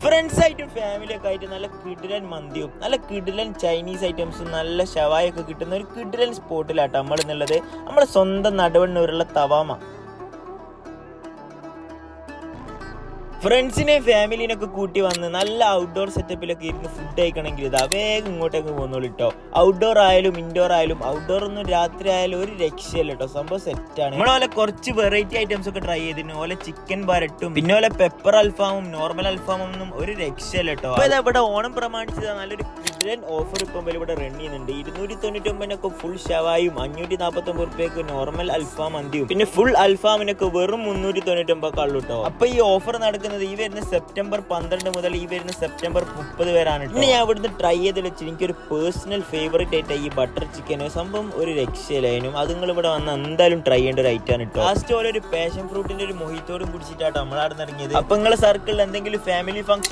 Friends ആയിട്ടും family ഒക്കെ ആയിട്ട് നല്ല കിടിലൻ മന്തിയും നല്ല കിടിലൻ ചൈനീസ് ഐറ്റംസും നല്ല ഷവായൊക്കെ കിട്ടുന്ന ഒരു കിടിലൻ സ്പോട്ടിലാട്ടോ നമ്മൾ എന്നുള്ളത് നമ്മളെ സ്വന്തം നടുവണ്ണൂരുള്ള തവാമ. ഫ്രണ്ട്സിനെയും ഫാമിലിനൊക്കെ കൂട്ടി വന്ന് നല്ല ഔട്ട്ഡോർ സെറ്റപ്പിലൊക്കെ ഇരുന്ന് ഫുഡ് കഴിക്കണമെങ്കിൽ ഇതാ വേഗം ഇങ്ങോട്ടേക്ക് പോകുന്നുള്ളൂ കേട്ടോ. ഔട്ട്ഡോർ ആയാലും ഇൻഡോർ ആയാലും ഔട്ട്ഡോർ ഒന്നും രാത്രി ആയാലും ഒരു രക്ഷയല്ല കേട്ടോ, സംഭവം സെറ്റാണ്. നമ്മളെ കുറച്ച് വെറൈറ്റി ഐറ്റംസ് ഒക്കെ ട്രൈ ചെയ്തിരുന്നു. ഓലെ ചിക്കൻ ബരട്ടും പിന്നെ ഓലെ പെപ്പർ അൽഫാമും നോർമൽ അൽഫാമും ഒന്നും ഒരു രക്ഷയല്ല കേട്ടോ. അപ്പൊ ഇവിടെ ഓണം പ്രമാണിച്ചത് നല്ലൊരു കിടിലൻ ഓഫർ ഇപ്പം ഇവിടെ റൺ ചെയ്യുന്നുണ്ട്. 299 ഫുൾ ഷവായും 549 റുപ്യക്ക് നോർമൽ അൽഫാം മന്തിയും പിന്നെ ഫുൾ അൽഫാമിനൊക്കെ വെറും 399 ഉള്ളൂ കേട്ടോ. അപ്പൊ ഈ ഓഫർ നടക്കുന്നത് ഈ വരുന്ന സെപ്റ്റംബർ 12 മുതൽ ഈ വരുന്ന സെപ്റ്റംബർ 30 വരെയാണ്. പിന്നെ ഞാൻ ഇവിടുന്ന് ട്രൈ ചെയ്ത് വെച്ച് എനിക്കൊരു പേഴ്സണൽ ഫേവറേറ്റ് ആയിട്ട് ഈ ബട്ടർ ചിക്കൻ സംഭവം ഒരു രക്ഷയിലായിരുന്നു. അത് നിങ്ങൾ ഇവിടെ വന്ന് എന്തായാലും ട്രൈ ചെയ്യേണ്ട ഒരു ഐറ്റാണ് കേട്ടോ. ലാസ്റ്റ് പോലെ ഒരു പാഷൻ ഫ്രൂട്ടിന്റെ ഒരു മൊഹിത്തോടും കുടിച്ചിട്ടാട്ടോ നമ്മളവിടെ ഇറങ്ങിയത്. അപ്പൊ നിങ്ങളെ സർക്കിളിൽ എന്തെങ്കിലും ഫാമിലി ഫംഗ്ഷൻ